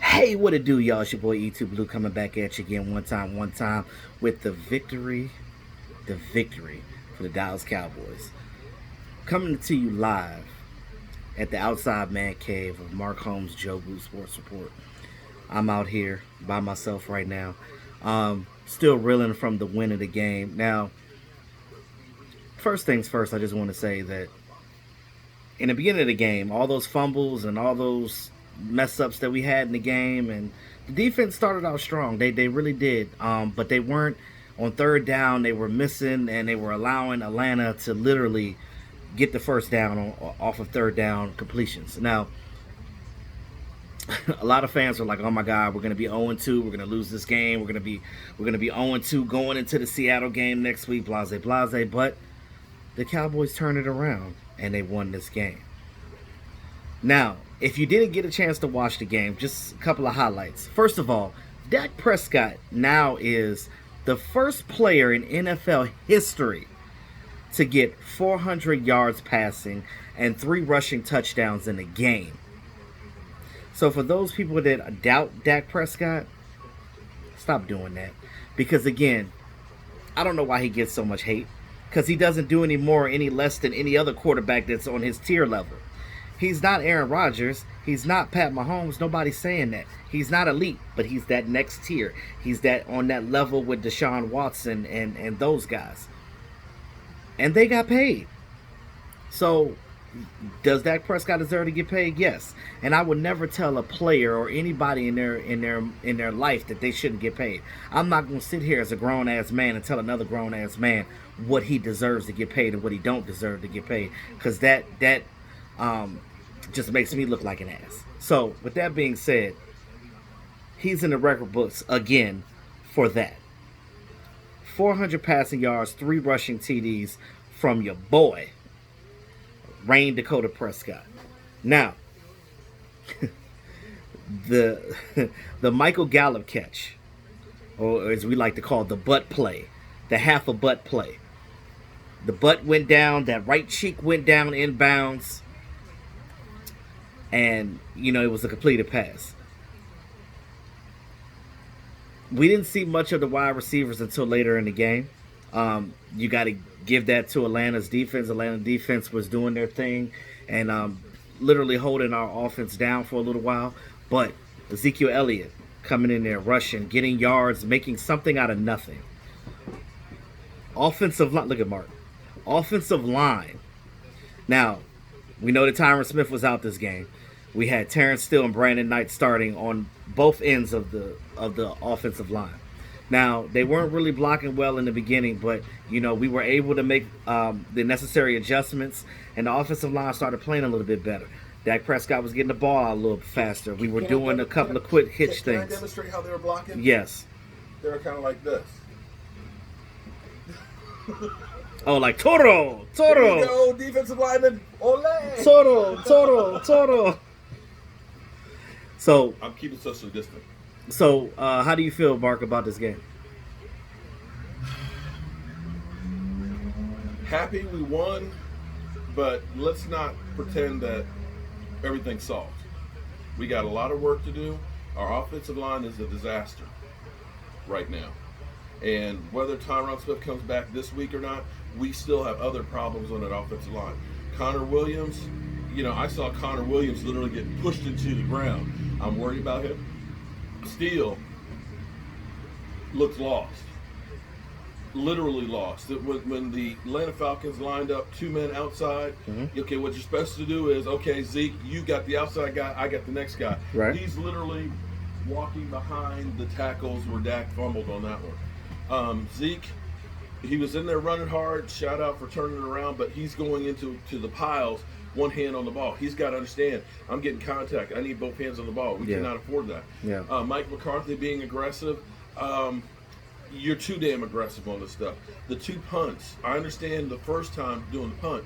Hey, what it do, y'all? It's your boy E2 Blue coming back at you again one time with the victory for the Dallas Cowboys. Coming to you live at the outside man cave of Mark Holmes Joe Blue Sports Report. I'm out here by myself right now. Still reeling from the win of the game. Now, first things first, I just want to say that in the beginning of the game, all those fumbles and all those mess ups that we had in the game, and the defense started out strong. They really did, but they weren't on third down. They were missing, and they were allowing Atlanta to literally get the first down off of third down completions. Now, a lot of fans are like, "Oh my God, we're going to be 0-2. We're going to lose this game. We're going to be 0-2 going into the Seattle game next week." Blase, blase. But the Cowboys turned it around and they won this game. Now, if you didn't get a chance to watch the game, just a couple of highlights. First of all, Dak Prescott now is the first player in NFL history to get 400 yards passing and 3 rushing touchdowns in a game. So for those people that doubt Dak Prescott, stop doing that. Because again, I don't know why he gets so much hate. Because he doesn't do any more, any less than any other quarterback that's on his tier level. He's not Aaron Rodgers. He's not Pat Mahomes. Nobody's saying that. He's not elite, but he's that next tier. He's that on that level with Deshaun Watson and those guys. And they got paid. So, does Dak Prescott deserve to get paid? Yes. And I would never tell a player or anybody in their life that they shouldn't get paid. I'm not going to sit here as a grown ass man and tell another grown ass man what he deserves to get paid and what he don't deserve to get paid, because that just makes me look like an ass. So, with that being said, he's in the record books again for that. 400 passing yards, 3 rushing TDs from your boy, Rain Dakota Prescott. Now, the Michael Gallup catch, or as we like to call it, the butt play, the half a butt play. The butt went down, that right cheek went down inbounds, and, it was a completed pass. We didn't see much of the wide receivers until later in the game. You got to give that to Atlanta's defense. Atlanta defense was doing their thing and literally holding our offense down for a little while. But Ezekiel Elliott coming in there, rushing, getting yards, making something out of nothing. Offensive line, look at Mark. Offensive line. Now, we know that Tyron Smith was out this game. We had Terrence Steele and Brandon Knight starting on both ends of the offensive line. Now, they weren't really blocking well in the beginning, but, we were able to make the necessary adjustments, and the offensive line started playing a little bit better. Dak Prescott was getting the ball out a little faster. We were doing a couple of quick hitch things. Can I demonstrate how they were blocking? Yes. They were kind of like this. Oh, like Toro! There you go, defensive lineman. Ole! Toro! So I'm keeping social distance. So, how do you feel, Mark, about this game? Happy we won, but let's not pretend that everything's solved. We got a lot of work to do. Our offensive line is a disaster right now. And whether Tyron Smith comes back this week or not, we still have other problems on that offensive line. Connor Williams, I saw Connor Williams literally get pushed into the ground. I'm worried about him. Steele looked lost. Literally lost. When the Atlanta Falcons lined up 2 men outside, okay, what you're supposed to do is, okay, Zeke, you got the outside guy, I got the next guy. Right. He's literally walking behind the tackles where Dak fumbled on that one. Zeke, he was in there running hard, shout out for turning it around, but he's going into the piles, one hand on the ball. He's got to understand, I'm getting contact. I need both hands on the ball. We cannot afford that. Yeah. Mike McCarthy being aggressive. You're too damn aggressive on this stuff. The 2 punts, I understand the first time doing the punt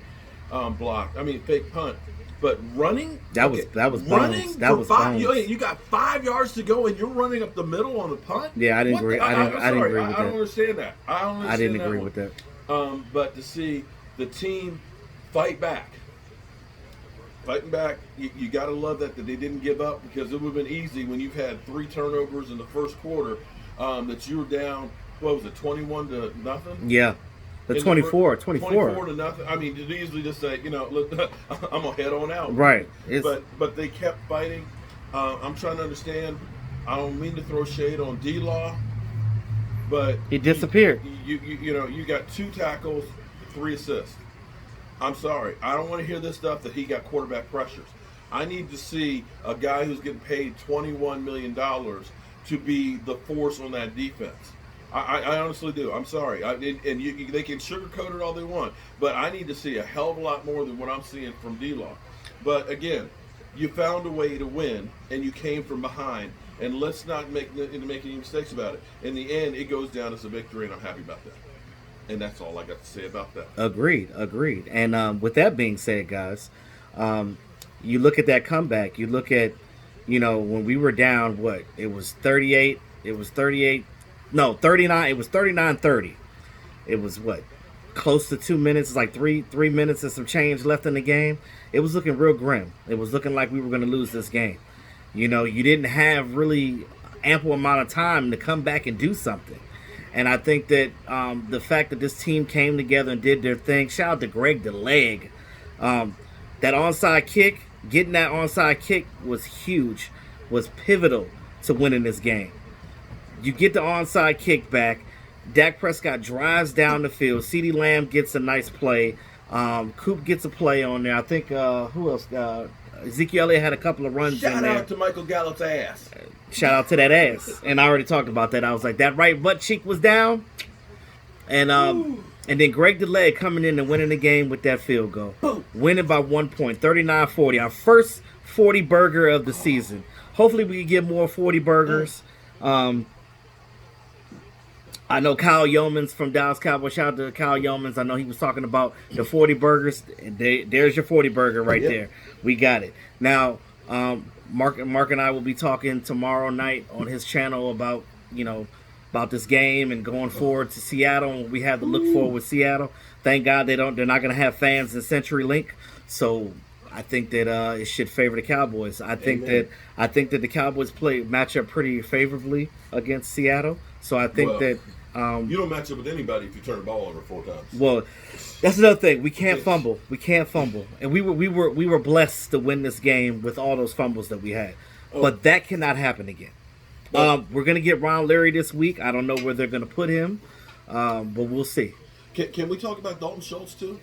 fake punt. But running, that was running bones. That was five. bones. You got 5 yards to go, and you're running up the middle on the punt. Yeah, I didn't agree. I didn't agree with that. I don't understand that. I didn't agree with that. But to see the team fight back, Fighting back. You got to love that they didn't give up, because it would have been easy when you've had 3 turnovers in the first quarter, that you were down, what was it, 21 to nothing? Yeah. The 24 to nothing. I mean, you easily just say, look, I'm going to head on out. Right. But they kept fighting. I'm trying to understand. I don't mean to throw shade on D-Law, but he disappeared. You got 2 tackles, 3 assists. I'm sorry. I don't want to hear this stuff that he got quarterback pressures. I need to see a guy who's getting paid $21 million to be the force on that defense. I honestly do. I'm sorry. They can sugarcoat it all they want, but I need to see a hell of a lot more than what I'm seeing from D-Law. But again, you found a way to win, and you came from behind. And let's not make any mistakes about it. In the end, it goes down as a victory, and I'm happy about that. And that's all I got to say about that. Agreed. And with that being said, guys, you look at that comeback. You look at, when we were down, what? It was 38. It was 38. No, 39. It was 39-30. It was what? Close to 2 minutes. It's like three minutes and some change left in the game. It was looking real grim. It was looking like we were going to lose this game. You didn't have really ample amount of time to come back and do something. And I think that the fact that this team came together and did their thing, shout out to Greg DeLeg. That onside kick, getting that onside kick was huge, was pivotal to winning this game. You get the onside kick back. Dak Prescott drives down the field. CeeDee Lamb gets a nice play. Coop gets a play on there. I think, who else? Ezekiel Elliott had a couple of runs in there. Shout out to Michael Gallup's ass. Shout out to that ass. And I already talked about that. I was like, that right butt cheek was down. And then Greg DeLay coming in and winning the game with that field goal. Boom. Winning by 1 point, 39-40. Our first 40 burger of the season. Hopefully we can get more 40 burgers. I know Kyle Yeomans from Dallas Cowboys. Shout out to Kyle Yeomans. I know he was talking about the 40 burgers. There's your 40 burger right there. We got it. Now, Mark and I will be talking tomorrow night on his channel about this game and going forward to Seattle. And we have to look forward with Seattle. Thank God they're not going to have fans in CenturyLink. So I think that it should favor the Cowboys. I think that the Cowboys match up pretty favorably against Seattle. So I think that you don't match up with anybody if you turn the ball over 4 times. Well, that's another thing. We can't fumble. And we were blessed to win this game with all those fumbles that we had. But that cannot happen again. We're gonna get Ron Leary this week. I don't know where they're gonna put him, but we'll see. Can we talk about Dalton Schultz too?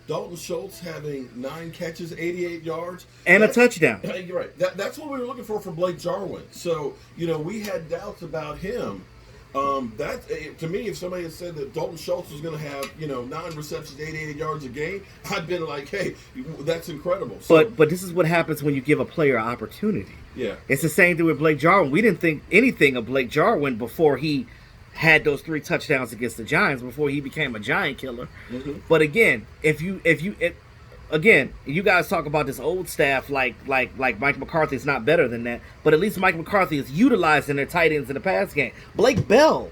Dalton Schultz having 9 catches, 88 yards. And a touchdown. You're right. That's what we were looking for Blake Jarwin. So, we had doubts about him. To me, if somebody had said that Dalton Schultz was going to have, 9 receptions, 88 yards a game, I'd been like, hey, that's incredible. So, but this is what happens when you give a player an opportunity. Yeah. It's the same thing with Blake Jarwin. We didn't think anything of Blake Jarwin before he had those 3 touchdowns against the Giants, before he became a Giant killer. Mm-hmm. But again, if you guys talk about this old staff like Mike McCarthy is not better than that, but at least Mike McCarthy is utilizing their tight ends in the pass game. Blake Bell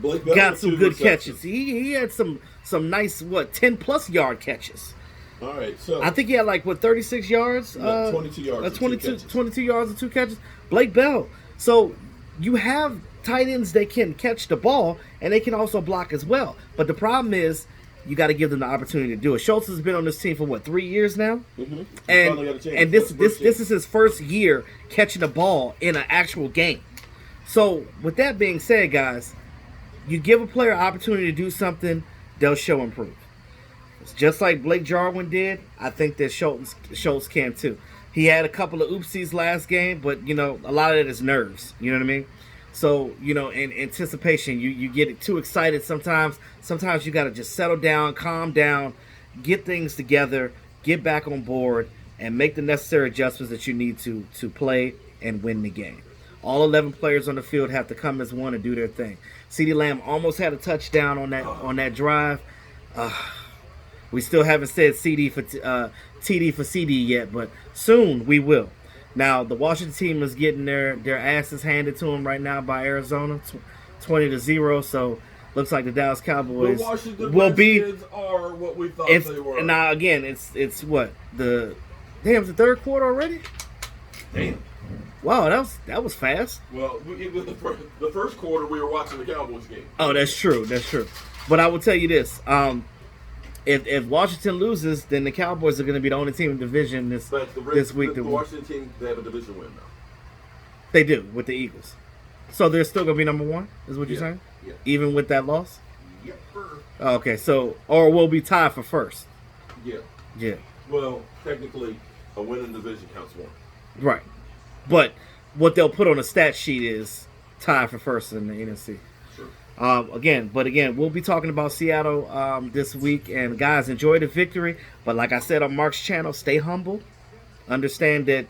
got some good catches. He had some nice 10+ yard catches. All right, so I think he had 36 yards. 22 yards. 22 yards and 2 catches. Blake Bell. So you have tight ends that can catch the ball and they can also block as well. But the problem is, you got to give them the opportunity to do it. Schultz has been on this team for 3 years now, and this is his first year catching the ball in an actual game. So with that being said, guys, you give a player an opportunity to do something, they'll show improve. It's just like Blake Jarwin did. I think that Schultz can too. He had a couple of oopsies last game, but a lot of it is nerves. You know what I mean? So, in anticipation, you get too excited sometimes. Sometimes you got to just settle down, calm down, get things together, get back on board, and make the necessary adjustments that you need to play and win the game. All 11 players on the field have to come as one and do their thing. CeeDee Lamb almost had a touchdown on that drive. We still haven't said TD for CD yet, but soon we will. Now, the Washington team is getting their asses handed to them right now by Arizona, 20-0. So, looks like the Dallas Cowboys will be are what we thought they were. Now, again, it's what the Damn, it's the third quarter already? Damn. Wow, that was fast. Well, the first quarter we were watching the Cowboys game. Oh, that's true. That's true. But I will tell you this: if Washington loses, then the Cowboys are going to be the only team in the division this week. The Washington team, they have a division win now. They do with the Eagles, so they're still going to be number one. Is what you're saying? Yeah. Even with that loss. Yep. Okay, so or we'll be tied for first. Yeah. Yeah. Well, technically, a win in the division counts one. Right. But what they'll put on a stat sheet is tied for first in the NFC. Sure. Again, we'll be talking about Seattle this week. And guys, enjoy the victory. But like I said on Mark's channel, stay humble. Understand that,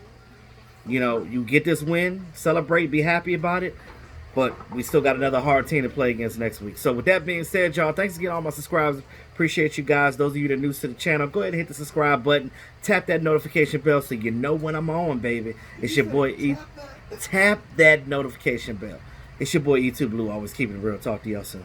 you get this win, celebrate, be happy about it. But we still got another hard team to play against next week. So with that being said, y'all, thanks again all my subscribers. Appreciate you guys. Those of you that are new to the channel, go ahead and hit the subscribe button. Tap that notification bell so you know when I'm on, baby. It's your boy E. Tap that notification bell. It's your boy E2 Blue. Always keeping it real. Talk to y'all soon.